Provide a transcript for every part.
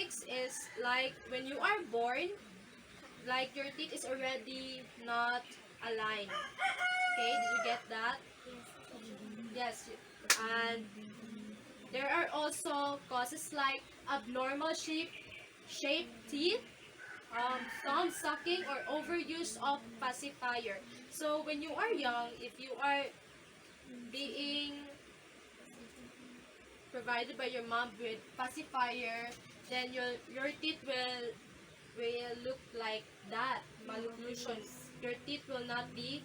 6 is like when you are born, like your teeth is already not aligned. Okay, did you get that? Yes. And there are also causes like abnormal shaped teeth, thumb sucking, or overuse of pacifier. So when you are young, if you are being provided by your mom with pacifier, then your teeth will look like that, malocclusion. Your teeth will not be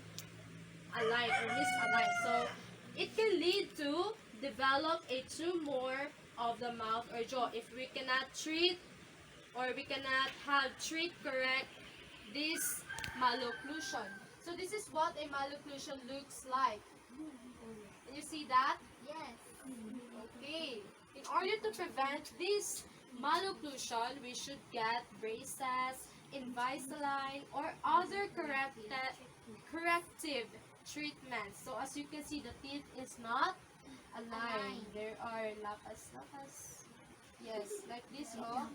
aligned or misaligned. So it can lead to develop a tumor of the mouth or jaw if we cannot treat or we cannot have treat correct this malocclusion. So this is what a malocclusion looks like. Can you see that? Yes. Okay. In order to prevent this malocclusion, we should get braces, Invisalign, or other corrective treatments. So as you can see, the teeth is not aligned. There are lapas. Yes, like this, oh.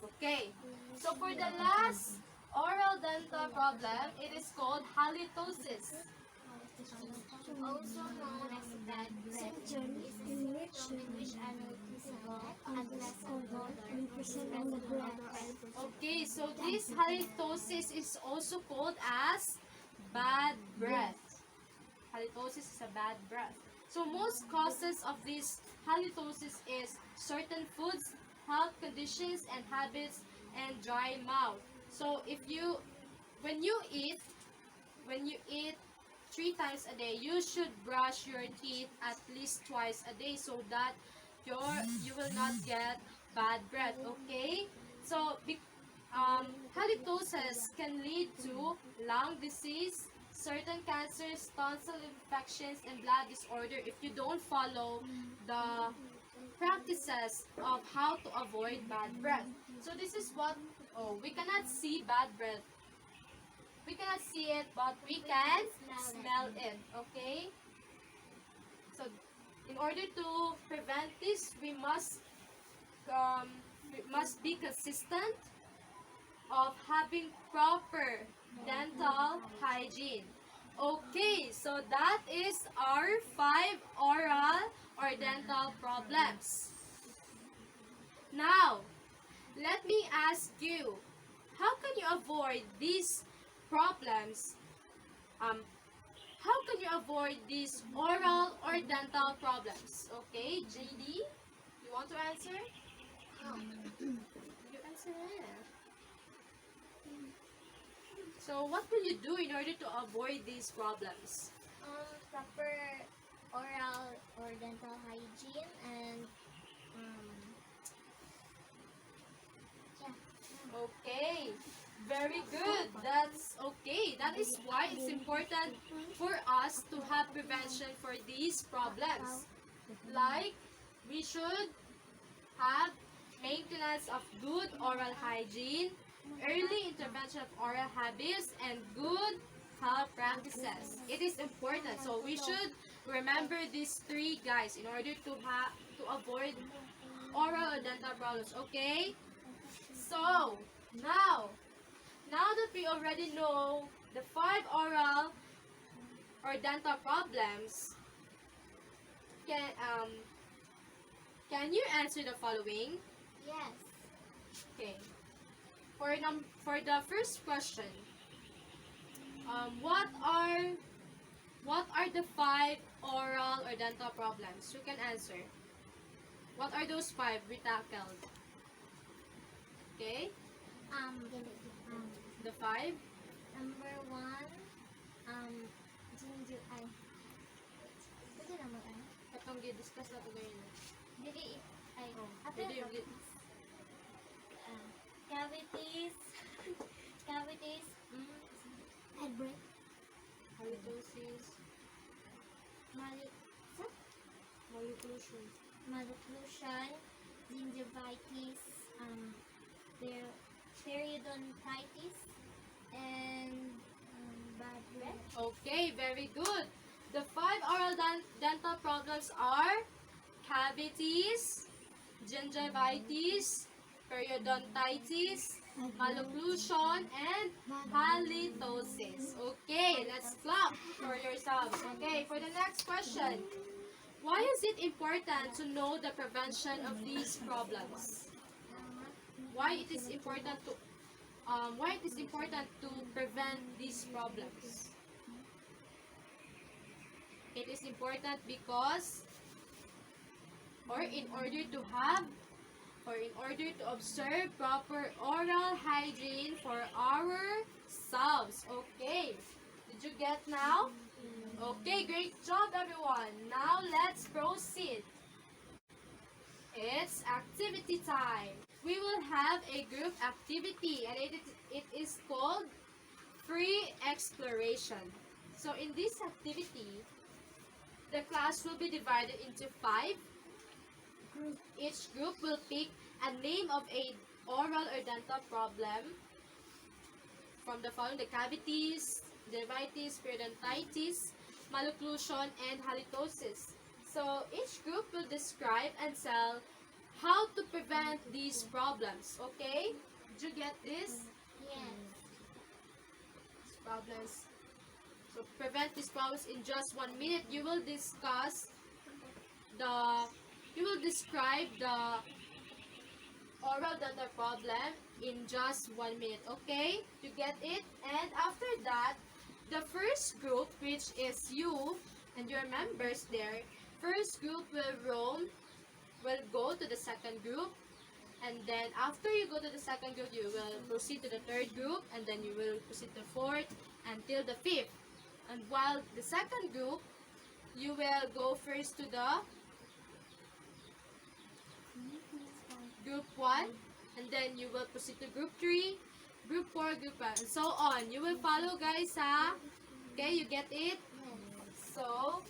Okay. So for the last oral dental problem, it is called halitosis. Also known as bad breath, is a symptom in which a noticeable, unpleasant odor is present on breath. Okay, so this halitosis is also called as bad breath. Halitosis is a bad breath. So most causes of this halitosis is certain foods, health conditions, and habits, and dry mouth. So when you eat, when you eat 3 times a day, you should brush your teeth at least twice a day so that you will not get bad breath. Okay, so halitosis can lead to lung disease, certain cancers, tonsil infections, and blood disorder if you don't follow the practices of how to avoid bad breath. So this is what, we cannot see bad breath. We cannot see it, but we can smell it. Okay? So, in order to prevent this, we must be consistent of having proper dental hygiene. Okay, so that is our 5 oral or dental problems. Now, let me ask you, how can you avoid these problems? How can you avoid these oral or dental problems? Okay, JD, you want to answer? You answer it. So, what will you do in order to avoid these problems? Proper oral or dental hygiene and Okay, very good. That's okay. That is why it's important for us to have prevention for these problems. Like, we should have maintenance of good oral hygiene, early intervention of oral habits, and good health practices. It is important. So we should remember these 3 guys in order to avoid oral or dental problems. Okay? So now that we already know the 5 oral or dental problems, can you answer the following? yes. Okay. For the first question, what are the 5 oral or dental problems? You can answer. What are those 5 we tackled? Okay, the 5. Number 1, ginger ay. Pwede naman ay. Katong gi-discuss na ito ngayon. Dili ay. Oh, After pwede yung cavities, cavities, head breath, halitosis, malocclusion. malocclusion, gingivitis, periodontitis, and bad breath. Okay, very good. The 5 oral dental problems are cavities, gingivitis, periodontitis, malocclusion, and halitosis. Okay, let's clap for yourselves. Okay, for the next question. Why is it important to know the prevention of these problems? Why it is important to prevent these problems? It is important because in order to observe proper oral hygiene for ourselves. Okay. Did you get now? Okay, great job everyone. Now let's proceed. It's activity time. We will have a group activity and it is called free exploration. So in this activity, the class will be divided into 5. Each group will pick a name of a oral or dental problem from the following: the cavities, dermatitis, periodontitis, malocclusion, and halitosis. So each group will describe and tell how to prevent these problems. Okay? Did you get this? Yes. Problems. So prevent these problems in just 1 minute. You will describe the oral dental problem in just 1 minute. Okay? You get it? And after that, the first group, which is you and your members there, first group will go to the second group, and then after you go to the second group, you will proceed to the third group, and then you will proceed to the fourth until the fifth. And while the second group, you will go first to the group 1, and then you will proceed to group 3, group 4, group 5, and so on. You will follow, guys, ha? Okay, you get it? So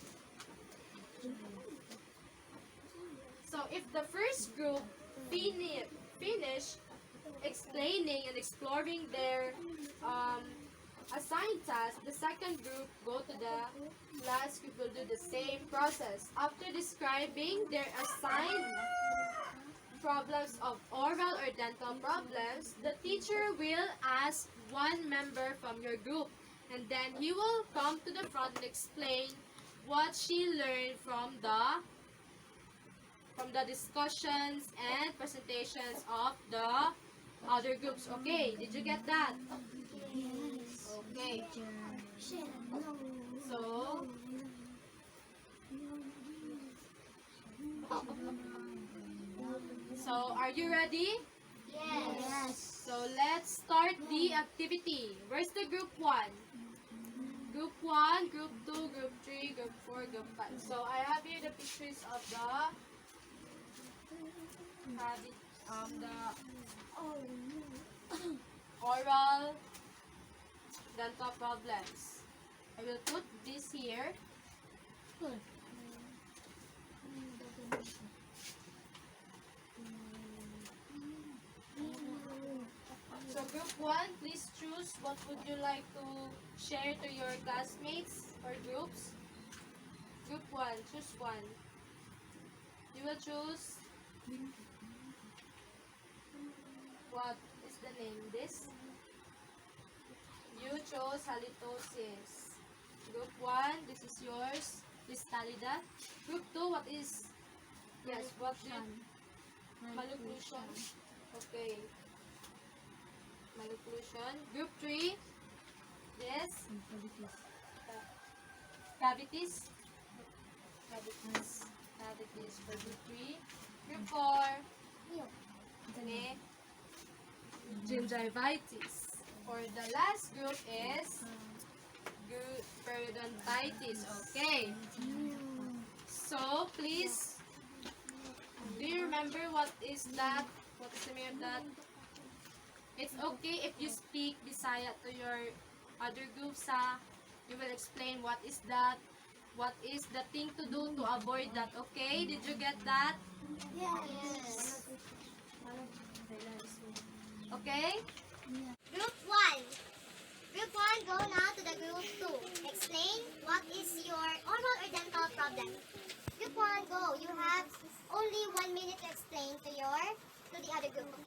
if the first group finish explaining and exploring their assigned task, the second group go to the last group will do the same process. After describing their assigned problems of oral or dental problems, the teacher will ask one member from your group, and then he will come to the front and explain what she learned from the discussions and presentations of the other groups. Okay, did you get that? Okay. So are you ready? Yes. So let's start the activity. Where's the group 1? Group 1, group 2, group 3, group 4, group 5. So I have here the pictures of the oral dental problems. I will put this here. So group 1, please choose what would you like to share to your classmates or groups. Group 1, choose one. You will choose what is the name? This? You chose halitosis. Group 1, this is yours. Please tally that. Group 2, what is? Yes, what did? Malocclusion. Okay. Malocclusion. Group 3, yes. Cavities. Cavities for group 3. Group 4. Okay. Gingivitis. For the last group is periodontitis. Okay. So please, do you remember what is that? What is the meaning of that? It's okay if you speak Bisaya to your other groups, ha? You will explain what is that, what is the thing to do to avoid that, okay? Did you get that? Yes. Okay? Group 1. Group 1, go now to the group 2. Explain what is your oral or dental problem. Group 1, go. You have only 1 minute to explain to the other group.